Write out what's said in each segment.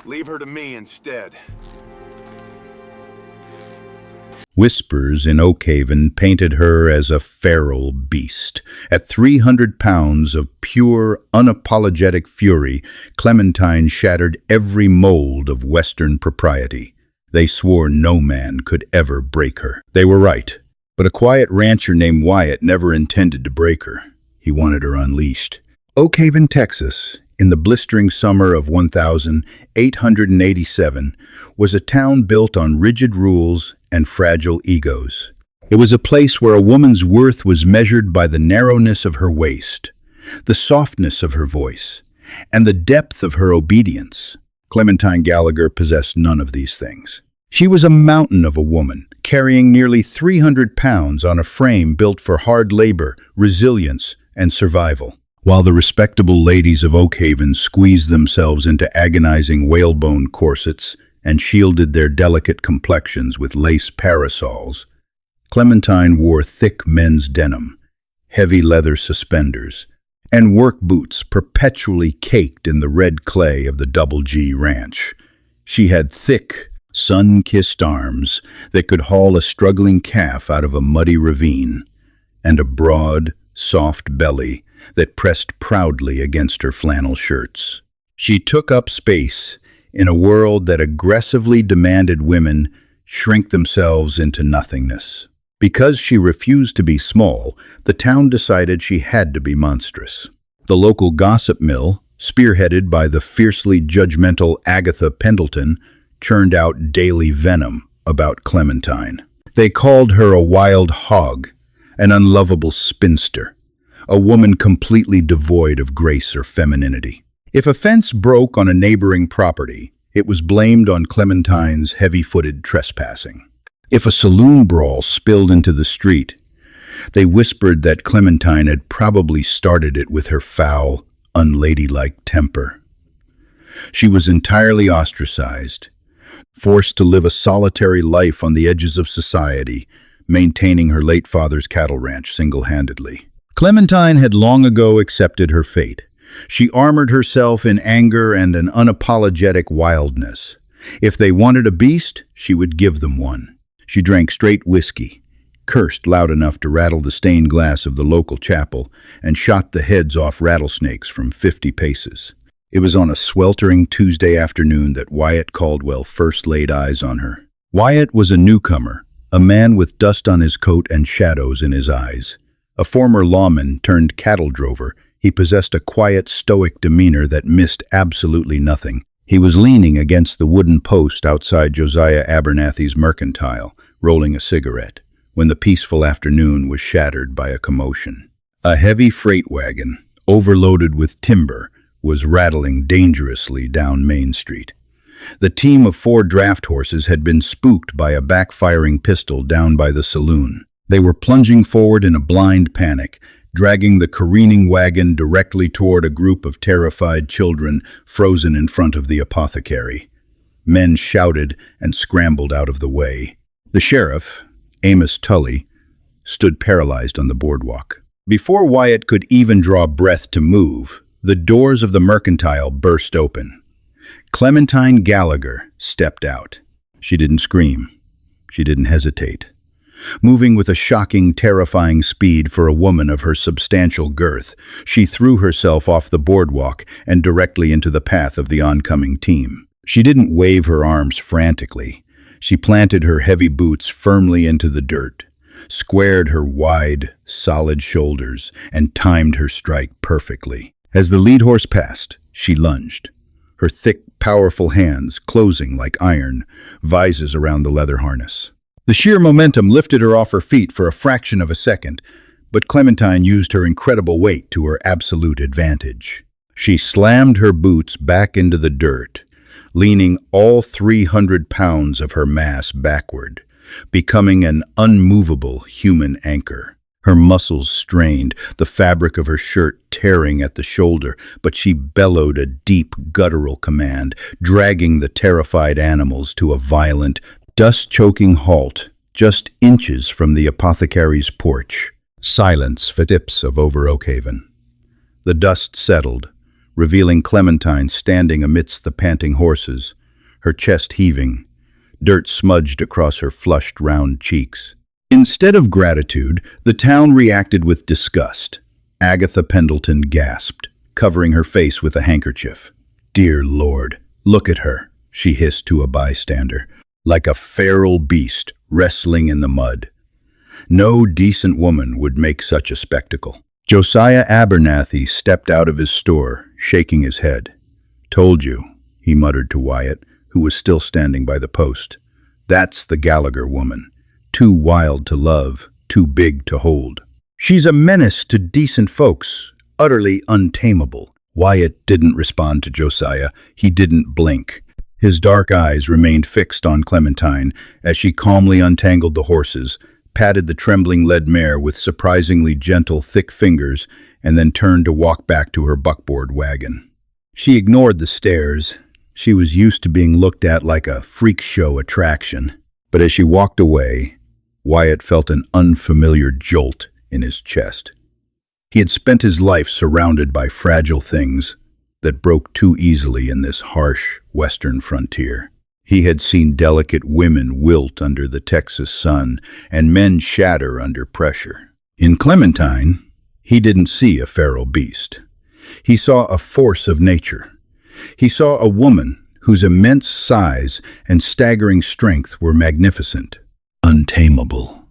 Leave her to me instead. Whispers in Oakhaven painted her as a feral beast. At 300 pounds of pure, unapologetic fury, Clementine shattered every mold of Western propriety. They swore no man could ever break her. They were right, but a quiet rancher named Wyatt never intended to break her. He wanted her unleashed. Oakhaven, Texas, in the blistering summer of 1887, was a town built on rigid rules and fragile egos. It was a place where a woman's worth was measured by the narrowness of her waist, the softness of her voice, and the depth of her obedience. Clementine Gallagher possessed none of these things. She was a mountain of a woman, carrying nearly 300 pounds on a frame built for hard labor, resilience, and survival. While the respectable ladies of Oakhaven squeezed themselves into agonizing whalebone corsets and shielded their delicate complexions with lace parasols, Clementine wore thick men's denim, heavy leather suspenders, and work boots perpetually caked in the red clay of the Double G Ranch. She had thick, sun-kissed arms that could haul a struggling calf out of a muddy ravine, and a broad, soft belly that pressed proudly against her flannel shirts. She took up space in a world that aggressively demanded women shrink themselves into nothingness. Because she refused to be small, the town decided she had to be monstrous. The local gossip mill, spearheaded by the fiercely judgmental Agatha Pendleton, churned out daily venom about Clementine. They called her a wild hog, an unlovable spinster, a woman completely devoid of grace or femininity. If a fence broke on a neighboring property, it was blamed on Clementine's heavy-footed trespassing. If a saloon brawl spilled into the street, they whispered that Clementine had probably started it with her foul, unladylike temper. She was entirely ostracized, forced to live a solitary life on the edges of society, maintaining her late father's cattle ranch single-handedly. Clementine had long ago accepted her fate. She armored herself in anger and an unapologetic wildness. If they wanted a beast, she would give them one. She drank straight whiskey, cursed loud enough to rattle the stained glass of the local chapel, and shot the heads off rattlesnakes from 50 paces. It was on a sweltering Tuesday afternoon that Wyatt Caldwell first laid eyes on her. Wyatt was a newcomer, a man with dust on his coat and shadows in his eyes. A former lawman turned cattle drover, he possessed a quiet, stoic demeanor that missed absolutely nothing. He was leaning against the wooden post outside Josiah Abernathy's mercantile, rolling a cigarette, when the peaceful afternoon was shattered by a commotion. A heavy freight wagon, overloaded with timber, was rattling dangerously down Main Street. The team of 4 draft horses had been spooked by a backfiring pistol down by the saloon. They were plunging forward in a blind panic, dragging the careening wagon directly toward a group of terrified children frozen in front of the apothecary. Men shouted and scrambled out of the way. The sheriff, Amos Tully, stood paralyzed on the boardwalk. Before Wyatt could even draw breath to move, the doors of the mercantile burst open. Clementine Gallagher stepped out. She didn't scream. She didn't hesitate. Moving with a shocking, terrifying speed for a woman of her substantial girth, she threw herself off the boardwalk and directly into the path of the oncoming team. She didn't wave her arms frantically. She planted her heavy boots firmly into the dirt, squared her wide, solid shoulders, and timed her strike perfectly. As the lead horse passed, she lunged, her thick, powerful hands closing like iron vises around the leather harness. The sheer momentum lifted her off her feet for a fraction of a second, but Clementine used her incredible weight to her absolute advantage. She slammed her boots back into the dirt, leaning all 300 pounds of her mass backward, becoming an unmovable human anchor. Her muscles strained, the fabric of her shirt tearing at the shoulder, but she bellowed a deep, guttural command, dragging the terrified animals to a violent, dust-choking halt just inches from the apothecary's porch. Silence for tips of over Oakhaven. The dust settled, revealing Clementine standing amidst the panting horses, her chest heaving, dirt smudged across her flushed, round cheeks. Instead of gratitude, the town reacted with disgust. Agatha Pendleton gasped, covering her face with a handkerchief. "Dear Lord, look at her," she hissed to a bystander, "like a feral beast wrestling in the mud. No decent woman would make such a spectacle." Josiah Abernathy stepped out of his store, shaking his head. "Told you," he muttered to Wyatt, who was still standing by the post. "That's the Gallagher woman. Too wild to love, too big to hold. She's a menace to decent folks, utterly untamable." Wyatt didn't respond to Josiah. He didn't blink. His dark eyes remained fixed on Clementine as she calmly untangled the horses, patted the trembling lead mare with surprisingly gentle, thick fingers, and then turned to walk back to her buckboard wagon. She ignored the stares. She was used to being looked at like a freak show attraction. But as she walked away, Wyatt felt an unfamiliar jolt in his chest. He had spent his life surrounded by fragile things that broke too easily in this harsh western frontier. He had seen delicate women wilt under the Texas sun and men shatter under pressure. In Clementine, he didn't see a feral beast. He saw a force of nature. He saw a woman whose immense size and staggering strength were magnificent. "Untamable,"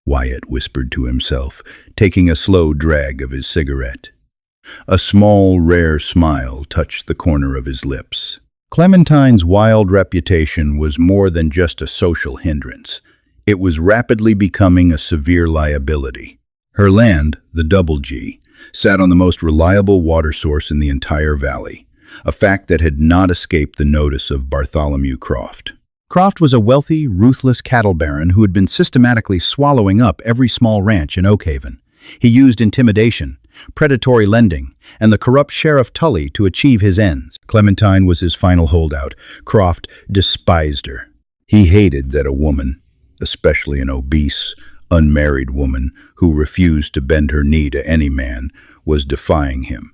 Wyatt whispered to himself, taking a slow drag of his cigarette. A small, rare smile touched the corner of his lips. Clementine's wild reputation was more than just a social hindrance. It was rapidly becoming a severe liability. Her land, the Double G, sat on the most reliable water source in the entire valley, a fact that had not escaped the notice of Bartholomew Croft. Croft was a wealthy, ruthless cattle baron who had been systematically swallowing up every small ranch in Oakhaven. He used intimidation, predatory lending, and the corrupt Sheriff Tully to achieve his ends. Clementine was his final holdout. Croft despised her. He hated that a woman, especially an obese, unmarried woman who refused to bend her knee to any man, was defying him.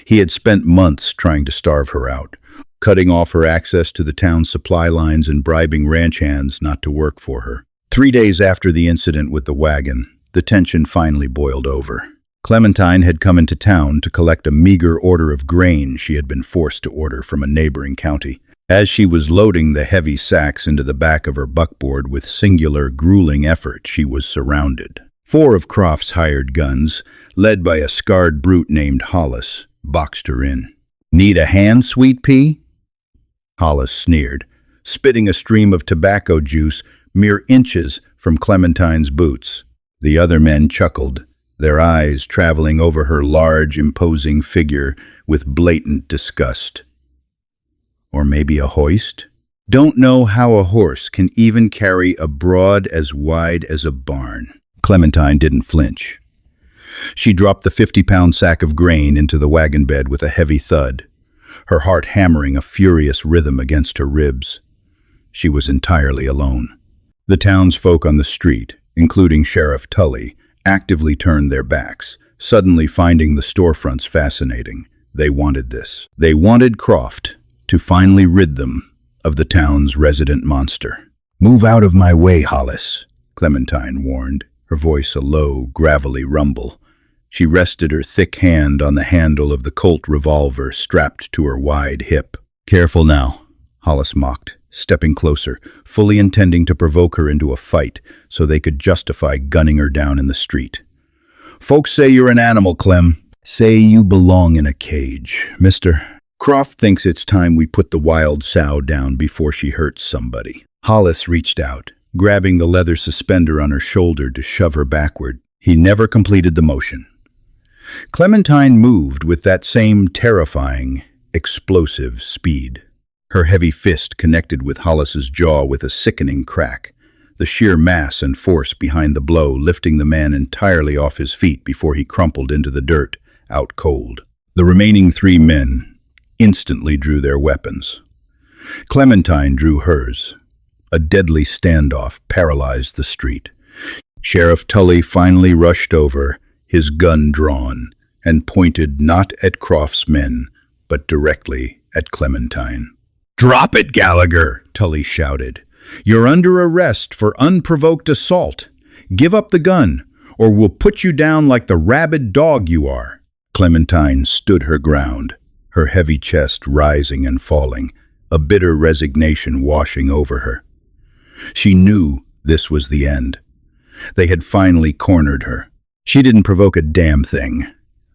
He had spent months trying to starve her out, cutting off her access to the town's supply lines and bribing ranch hands not to work for her. 3 days after the incident with the wagon, the tension finally boiled over. Clementine had come into town to collect a meager order of grain she had been forced to order from a neighboring county. As she was loading the heavy sacks into the back of her buckboard with singular, grueling effort, she was surrounded. 4 of Croft's hired guns, led by a scarred brute named Hollis, boxed her in. "Need a hand, sweet pea?" Hollis sneered, spitting a stream of tobacco juice mere inches from Clementine's boots. The other men chuckled, their eyes traveling over her large, imposing figure with blatant disgust. "Or maybe a hoist? Don't know how a horse can even carry a broad as wide as a barn." Clementine didn't flinch. She dropped the 50-pound sack of grain into the wagon bed with a heavy thud, her heart hammering a furious rhythm against her ribs. She was entirely alone. The townsfolk on the street, including Sheriff Tully, actively turned their backs, suddenly finding the storefronts fascinating. They wanted this. They wanted Croft to finally rid them of the town's resident monster. "Move out of my way, Hollis," Clementine warned, her voice a low, gravelly rumble. She rested her thick hand on the handle of the Colt revolver strapped to her wide hip. "Careful now," Hollis mocked, stepping closer, fully intending to provoke her into a fight so they could justify gunning her down in the street. "Folks say you're an animal, Clem. Say you belong in a cage, mister. Croft thinks it's time we put the wild sow down before she hurts somebody." Hollis reached out, grabbing the leather suspender on her shoulder to shove her backward. He never completed the motion. Clementine moved with that same terrifying, explosive speed. Her heavy fist connected with Hollis's jaw with a sickening crack, the sheer mass and force behind the blow lifting the man entirely off his feet before he crumpled into the dirt, out cold. The remaining 3 men instantly drew their weapons. Clementine drew hers. A deadly standoff paralyzed the street. Sheriff Tully finally rushed over, his gun drawn, and pointed not at Croft's men, but directly at Clementine. "Drop it, Gallagher!" Tully shouted. "You're under arrest for unprovoked assault. Give up the gun, or we'll put you down like the rabid dog you are." Clementine stood her ground, her heavy chest rising and falling, a bitter resignation washing over her. She knew this was the end. They had finally cornered her. "She didn't provoke a damn thing."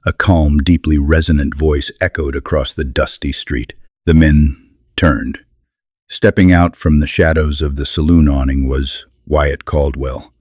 A calm, deeply resonant voice echoed across the dusty street. The men turned. Stepping out from the shadows of the saloon awning was Wyatt Caldwell.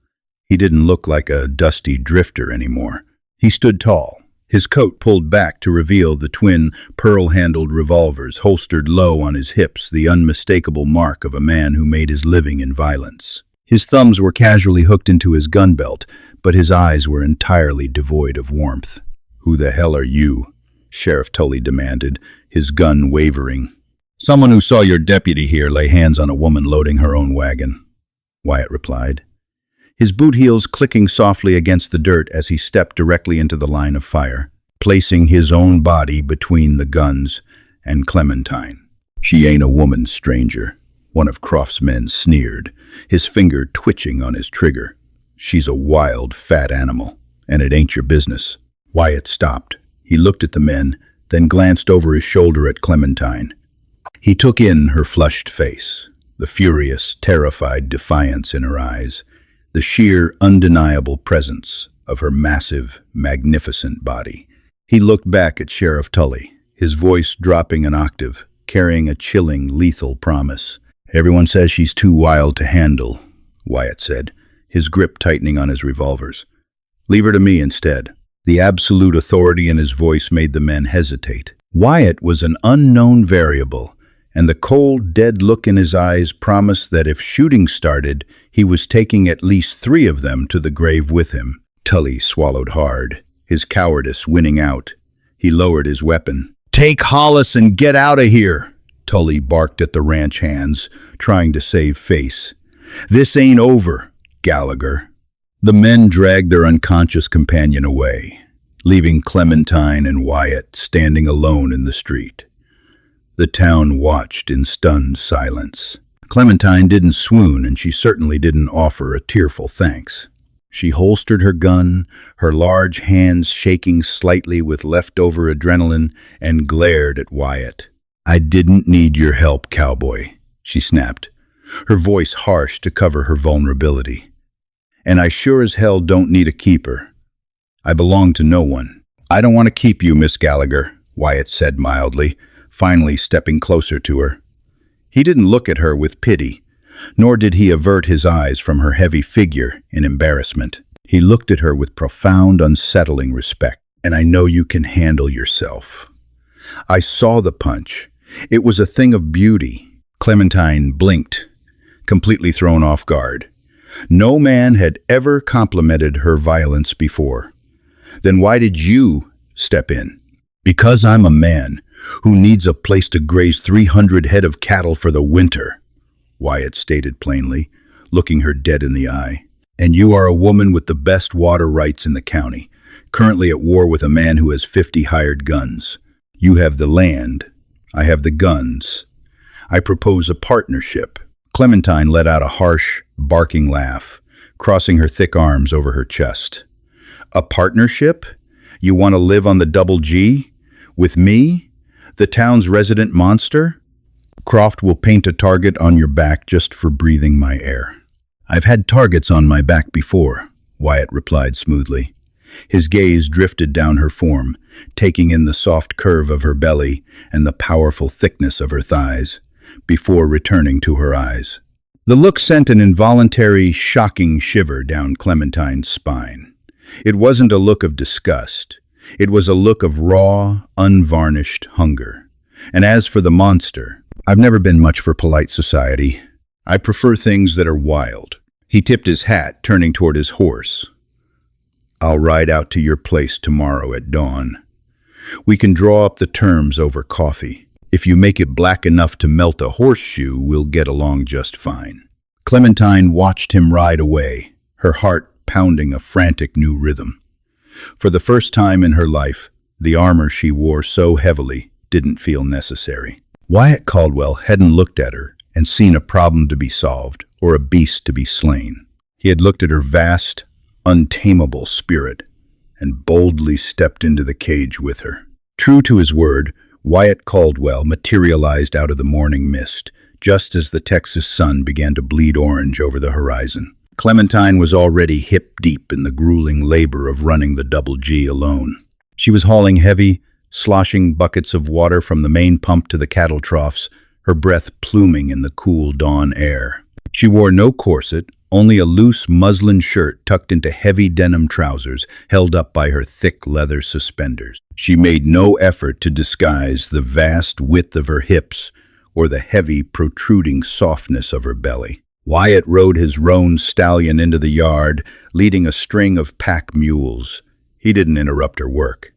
He didn't look like a dusty drifter anymore. He stood tall, his coat pulled back to reveal the twin pearl-handled revolvers holstered low on his hips, the unmistakable mark of a man who made his living in violence. His thumbs were casually hooked into his gun belt, but his eyes were entirely devoid of warmth. "Who the hell are you?" Sheriff Tully demanded, his gun wavering. "Someone who saw your deputy here lay hands on a woman loading her own wagon," Wyatt replied, his boot heels clicking softly against the dirt as he stepped directly into the line of fire, placing his own body between the guns and Clementine. "She ain't a woman, stranger," one of Croft's men sneered, his finger twitching on his trigger. "She's a wild, fat animal, and it ain't your business." Wyatt stopped. He looked at the men, then glanced over his shoulder at Clementine. He took in her flushed face, the furious, terrified defiance in her eyes, the sheer, undeniable presence of her massive, magnificent body. He looked back at Sheriff Tully, his voice dropping an octave, carrying a chilling, lethal promise. "Everyone says she's too wild to handle," Wyatt said, his grip tightening on his revolvers. "Leave her to me instead." The absolute authority in his voice made the men hesitate. Wyatt was an unknown variable, and the cold, dead look in his eyes promised that if shooting started, he was taking at least 3 of them to the grave with him. Tully swallowed hard, his cowardice winning out. He lowered his weapon. "Take Hollis and get out of here!" Tully barked at the ranch hands, trying to save face. "This ain't over, Gallagher." The men dragged their unconscious companion away, leaving Clementine and Wyatt standing alone in the street. The town watched in stunned silence. Clementine didn't swoon, and she certainly didn't offer a tearful thanks. She holstered her gun, her large hands shaking slightly with leftover adrenaline, and glared at Wyatt. "I didn't need your help, Cowboy," she snapped, her voice harsh to cover her vulnerability. "And I sure as hell don't need a keeper. I belong to no one." "I don't want to keep you, Miss Gallagher," Wyatt said mildly, finally stepping closer to her. He didn't look at her with pity, nor did he avert his eyes from her heavy figure in embarrassment. He looked at her with profound, unsettling respect. "And I know you can handle yourself. I saw the punch. It was a thing of beauty." Clementine blinked, completely thrown off guard. No man had ever complimented her violence before. "Then why did you step in?" "Because I'm a man who needs a place to graze 300 head of cattle for the winter," Wyatt stated plainly, looking her dead in the eye. "And you are a woman with the best water rights in the county, currently at war with a man who has 50 hired guns. You have the land, I have the guns. I propose a partnership." Clementine let out a harsh, barking laugh, crossing her thick arms over her chest. "A partnership? You want to live on the double G? With me? The town's resident monster? Croft will paint a target on your back just for breathing my air." "I've had targets on my back before," Wyatt replied smoothly. His gaze drifted down her form, taking in the soft curve of her belly and the powerful thickness of her thighs, before returning to her eyes. The look sent an involuntary, shocking shiver down Clementine's spine. It wasn't a look of disgust. It was a look of raw, unvarnished hunger. And as for the monster, I've never been much for polite society. I prefer things that are wild. He tipped his hat, turning toward his horse. "I'll ride out to your place tomorrow at dawn. We can draw up the terms over coffee. If you make it black enough to melt a horseshoe, we'll get along just fine." Clementine watched him ride away, her heart pounding a frantic new rhythm. For the first time in her life, the armor she wore so heavily didn't feel necessary. Wyatt Caldwell hadn't looked at her and seen a problem to be solved or a beast to be slain. He had looked at her vast, untamable spirit and boldly stepped into the cage with her. True to his word, Wyatt Caldwell materialized out of the morning mist, just as the Texas sun began to bleed orange over the horizon. Clementine was already hip-deep in the grueling labor of running the Double G alone. She was hauling heavy, sloshing buckets of water from the main pump to the cattle troughs, her breath pluming in the cool dawn air. She wore no corset, only a loose muslin shirt tucked into heavy denim trousers held up by her thick leather suspenders. She made no effort to disguise the vast width of her hips or the heavy, protruding softness of her belly. Wyatt rode his roan stallion into the yard, leading a string of pack mules. He didn't interrupt her work.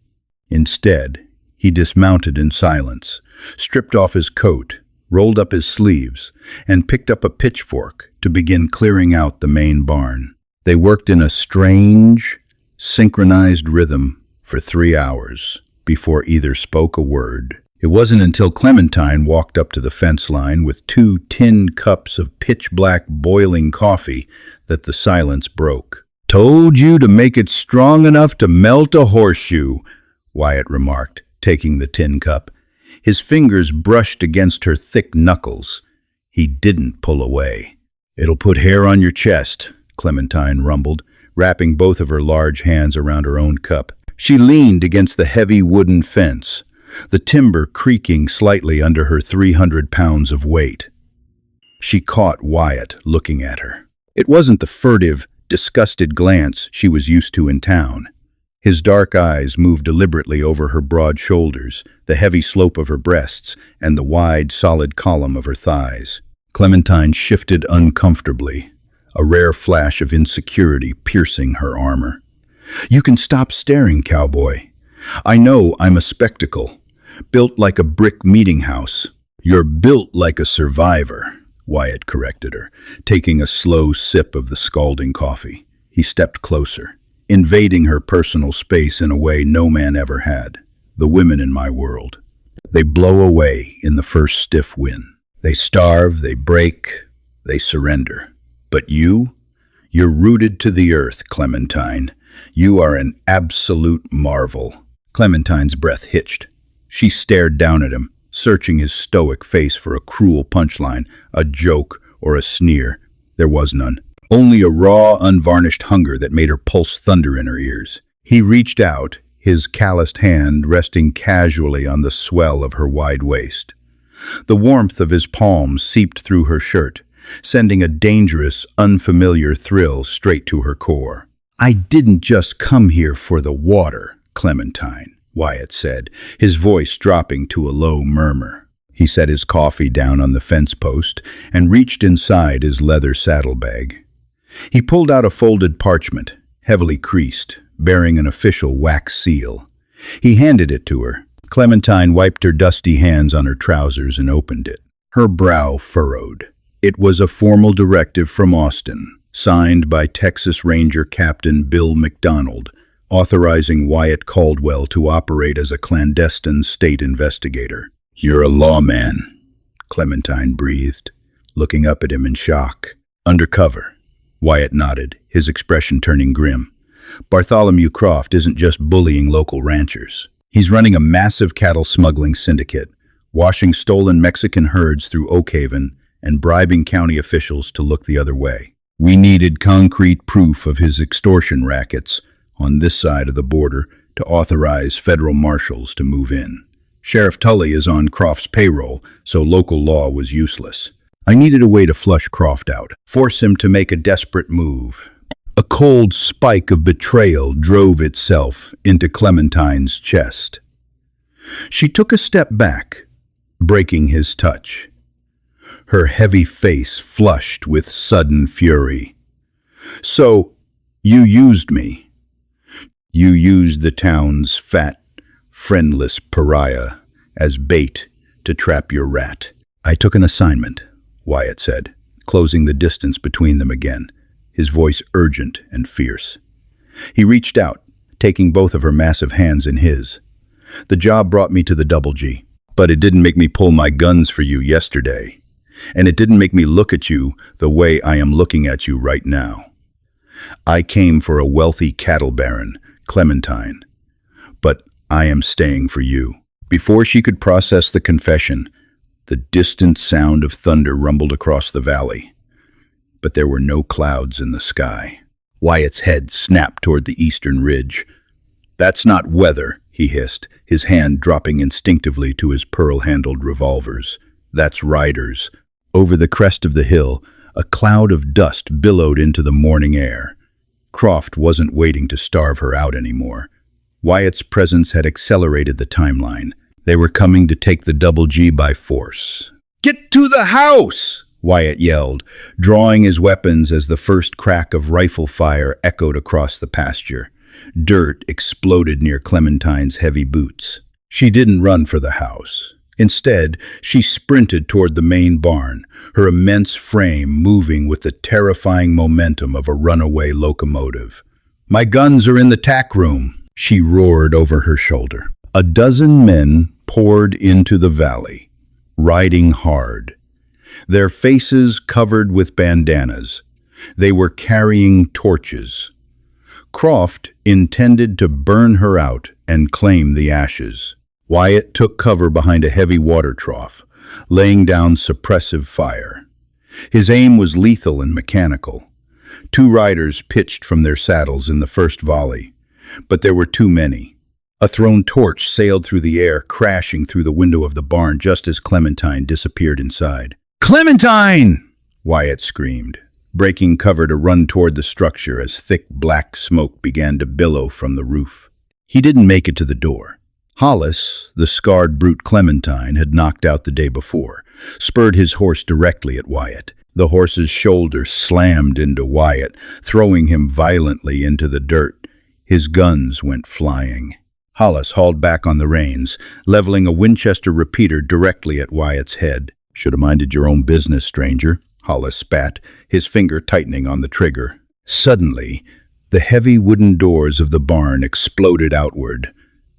Instead, he dismounted in silence, stripped off his coat, rolled up his sleeves, and picked up a pitchfork to begin clearing out the main barn. They worked in a strange, synchronized rhythm for 3 hours before either spoke a word. It wasn't until Clementine walked up to the fence line with 2 tin cups of pitch-black boiling coffee that the silence broke. "Told you to make it strong enough to melt a horseshoe," Wyatt remarked, taking the tin cup. His fingers brushed against her thick knuckles. He didn't pull away. "It'll put hair on your chest," Clementine rumbled, wrapping both of her large hands around her own cup. She leaned against the heavy wooden fence, the timber creaking slightly under her 300 pounds of weight. She caught Wyatt looking at her. It wasn't the furtive, disgusted glance she was used to in town. His dark eyes moved deliberately over her broad shoulders, the heavy slope of her breasts, and the wide, solid column of her thighs. Clementine shifted uncomfortably, a rare flash of insecurity piercing her armor. "You can stop staring, cowboy. I know I'm a spectacle, built like a brick meeting house." "You're built like a survivor," Wyatt corrected her, taking a slow sip of the scalding coffee. He stepped closer, invading her personal space in a way no man ever had. "The women in my world, they blow away in the first stiff wind. They starve, they break, they surrender. But you're rooted to the earth, Clementine. You are an absolute marvel." Clementine's breath hitched. She stared down at him, searching his stoic face for a cruel punchline, a joke, or a sneer. There was none. Only a raw, unvarnished hunger that made her pulse thunder in her ears. He reached out, his calloused hand resting casually on the swell of her wide waist. The warmth of his palms seeped through her shirt, sending a dangerous, unfamiliar thrill straight to her core. "I didn't just come here for the water, Clementine," Wyatt said, his voice dropping to a low murmur. He set his coffee down on the fence post and reached inside his leather saddlebag. He pulled out a folded parchment, heavily creased, bearing an official wax seal. He handed it to her. Clementine wiped her dusty hands on her trousers and opened it. Her brow furrowed. It was a formal directive from Austin, signed by Texas Ranger Captain Bill McDonald, authorizing Wyatt Caldwell to operate as a clandestine state investigator. "You're a lawman," Clementine breathed, looking up at him in shock. "Undercover." Wyatt nodded, his expression turning grim. "Bartholomew Croft isn't just bullying local ranchers. He's running a massive cattle smuggling syndicate, washing stolen Mexican herds through Oak Haven and bribing county officials to look the other way. We needed concrete proof of his extortion rackets on this side of the border to authorize federal marshals to move in. Sheriff Tully is on Croft's payroll, so local law was useless. I needed a way to flush Croft out, force him to make a desperate move." A cold spike of betrayal drove itself into Clementine's chest. She took a step back, breaking his touch. Her heavy face flushed with sudden fury. "So, you used me. You used the town's fat, friendless pariah as bait to trap your rat." "I took an assignment," Wyatt said, closing the distance between them again, his voice urgent and fierce. He reached out, taking both of her massive hands in his. "The job brought me to the Double G. But it didn't make me pull my guns for you yesterday. And it didn't make me look at you the way I am looking at you right now. I came for a wealthy cattle baron, Clementine. But I am staying for you." Before she could process the confession, the distant sound of thunder rumbled across the valley. But there were no clouds in the sky. Wyatt's head snapped toward the eastern ridge. "That's not weather," he hissed, his hand dropping instinctively to his pearl-handled revolvers. "That's riders." Over the crest of the hill, a cloud of dust billowed into the morning air. Croft wasn't waiting to starve her out anymore. Wyatt's presence had accelerated the timeline. They were coming to take the Double G by force. "Get to the house!" Wyatt yelled, drawing his weapons as the first crack of rifle fire echoed across the pasture. Dirt exploded near Clementine's heavy boots. She didn't run for the house. Instead, she sprinted toward the main barn, her immense frame moving with the terrifying momentum of a runaway locomotive. "My guns are in the tack room," she roared over her shoulder. A dozen men poured into the valley, riding hard, their faces covered with bandanas. They were carrying torches. Croft intended to burn her out and claim the ashes. Wyatt took cover behind a heavy water trough, laying down suppressive fire. His aim was lethal and mechanical. 2 riders pitched from their saddles in the first volley, but there were too many. A thrown torch sailed through the air, crashing through the window of the barn just as Clementine disappeared inside. "Clementine!" Wyatt screamed, breaking cover to run toward the structure as thick black smoke began to billow from the roof. He didn't make it to the door. Hollis, the scarred brute Clementine had knocked out the day before, spurred his horse directly at Wyatt. The horse's shoulder slammed into Wyatt, throwing him violently into the dirt. His guns went flying. Hollis hauled back on the reins, leveling a Winchester repeater directly at Wyatt's head. "Should have minded your own business, stranger," Hollis spat, his finger tightening on the trigger. Suddenly, the heavy wooden doors of the barn exploded outward.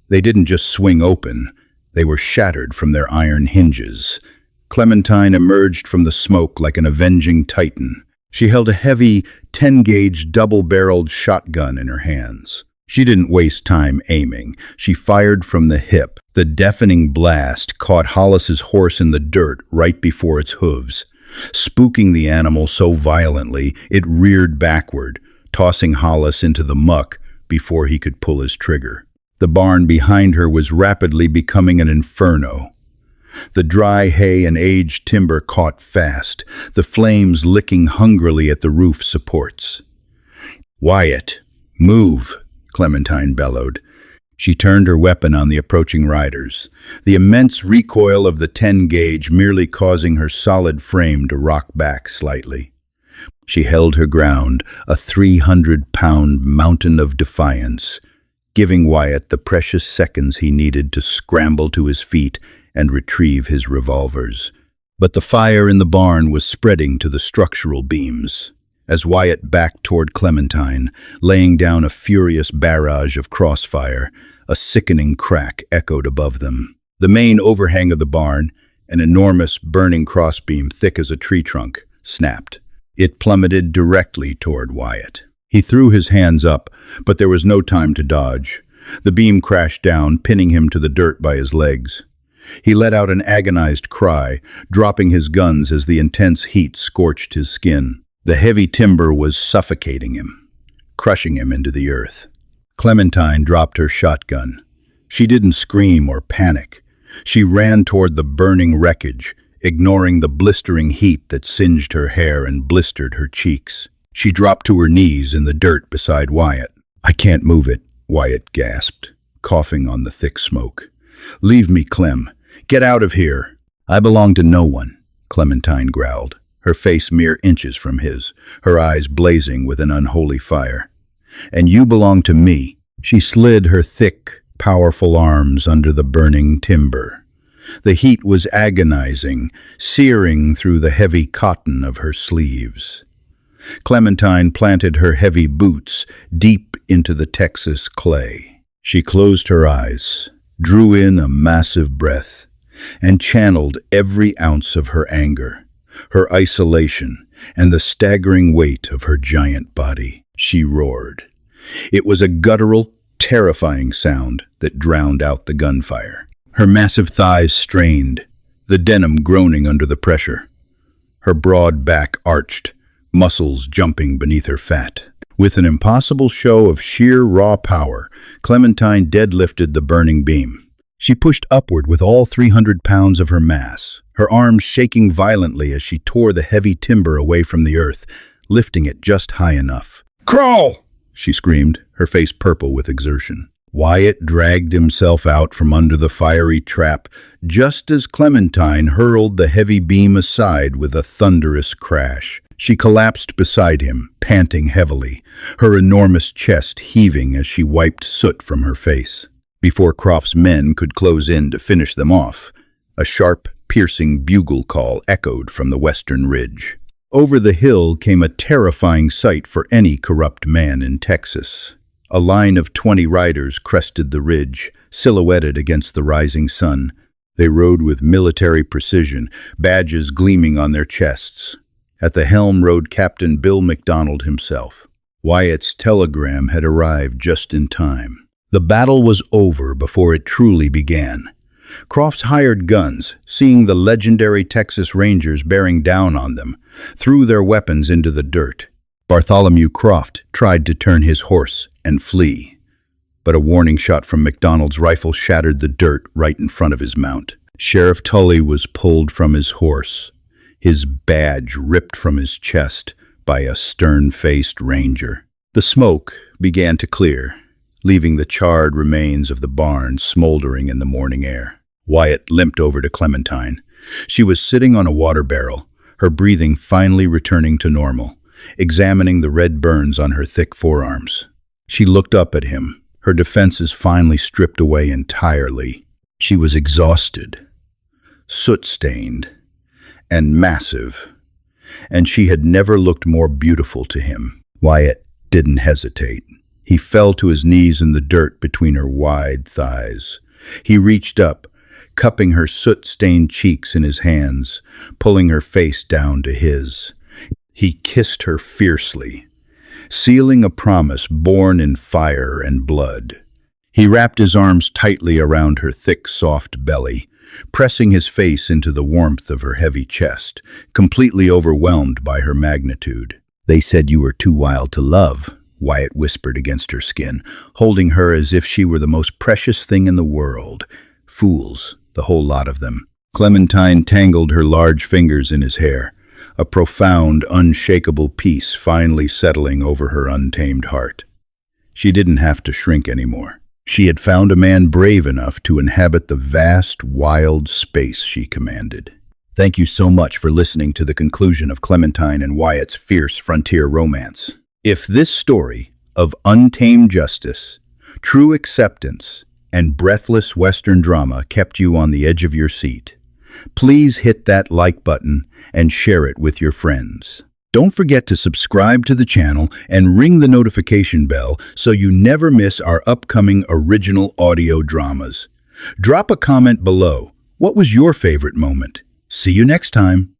They didn't just swing open, they were shattered from their iron hinges. Clementine emerged from the smoke like an avenging titan. She held a heavy 10-gauge double-barreled shotgun in her hands. She didn't waste time aiming. She fired from the hip. The deafening blast caught Hollis's horse in the dirt right before its hooves, spooking the animal so violently it reared backward, tossing Hollis into the muck before he could pull his trigger. The barn behind her was rapidly becoming an inferno. The dry hay and aged timber caught fast, the flames licking hungrily at the roof supports. "Wyatt, move!" Clementine bellowed. She turned her weapon on the approaching riders, the immense recoil of the 10-gauge merely causing her solid frame to rock back slightly. She held her ground, a 300-pound mountain of defiance, giving Wyatt the precious seconds he needed to scramble to his feet and retrieve his revolvers. But the fire in the barn was spreading to the structural beams. As Wyatt backed toward Clementine, laying down a furious barrage of crossfire, a sickening crack echoed above them. The main overhang of the barn, an enormous burning crossbeam thick as a tree trunk, snapped. It plummeted directly toward Wyatt. He threw his hands up, but there was no time to dodge. The beam crashed down, pinning him to the dirt by his legs. He let out an agonized cry, dropping his guns as the intense heat scorched his skin. The heavy timber was suffocating him, crushing him into the earth. Clementine dropped her shotgun. She didn't scream or panic. She ran toward the burning wreckage, ignoring the blistering heat that singed her hair and blistered her cheeks. She dropped to her knees in the dirt beside Wyatt. "I can't move it," Wyatt gasped, coughing on the thick smoke. "Leave me, Clem. Get out of here." "I belong to no one," Clementine growled, her face mere inches from his, her eyes blazing with an unholy fire. "And you belong to me." She slid her thick, powerful arms under the burning timber. The heat was agonizing, searing through the heavy cotton of her sleeves. Clementine planted her heavy boots deep into the Texas clay. She closed her eyes, drew in a massive breath, and channeled every ounce of her anger, her isolation, and the staggering weight of her giant body. She roared. It was a guttural, terrifying sound that drowned out the gunfire. Her massive thighs strained, the denim groaning under the pressure. Her broad back arched, muscles jumping beneath her fat. With an impossible show of sheer raw power, Clementine deadlifted the burning beam. She pushed upward with all 300 pounds of her mass, her arms shaking violently as she tore the heavy timber away from the earth, lifting it just high enough. "Crawl!" she screamed, her face purple with exertion. Wyatt dragged himself out from under the fiery trap just as Clementine hurled the heavy beam aside with a thunderous crash. She collapsed beside him, panting heavily, her enormous chest heaving as she wiped soot from her face. Before Croft's men could close in to finish them off, a sharp, piercing bugle call echoed from the western ridge. Over the hill came a terrifying sight for any corrupt man in Texas. A line of 20 riders crested the ridge, silhouetted against the rising sun. They rode with military precision, badges gleaming on their chests. At the helm rode Captain Bill McDonald himself. Wyatt's telegram had arrived just in time. The battle was over before it truly began. Croft's hired guns, seeing the legendary Texas Rangers bearing down on them, threw their weapons into the dirt. Bartholomew Croft tried to turn his horse and flee, but a warning shot from McDonald's rifle shattered the dirt right in front of his mount. Sheriff Tully was pulled from his horse, his badge ripped from his chest by a stern-faced ranger. The smoke began to clear, leaving the charred remains of the barn smoldering in the morning air. Wyatt limped over to Clementine. She was sitting on a water barrel, her breathing finally returning to normal, examining the red burns on her thick forearms. She looked up at him, her defenses finally stripped away entirely. She was exhausted, soot-stained, and massive, and she had never looked more beautiful to him. Wyatt didn't hesitate. He fell to his knees in the dirt between her wide thighs. He reached up, cupping her soot-stained cheeks in his hands, pulling her face down to his. He kissed her fiercely, sealing a promise born in fire and blood. He wrapped his arms tightly around her thick, soft belly, pressing his face into the warmth of her heavy chest, completely overwhelmed by her magnitude. "They said you were too wild to love," Wyatt whispered against her skin, holding her as if she were the most precious thing in the world. Fools, the whole lot of them. Clementine tangled her large fingers in his hair, a profound, unshakable peace finally settling over her untamed heart. She didn't have to shrink anymore. She had found a man brave enough to inhabit the vast, wild space she commanded. Thank you so much for listening to the conclusion of Clementine and Wyatt's fierce frontier romance. If this story of untamed justice, true acceptance, and breathless Western drama kept you on the edge of your seat, please hit that like button and share it with your friends. Don't forget to subscribe to the channel and ring the notification bell so you never miss our upcoming original audio dramas. Drop a comment below. What was your favorite moment? See you next time.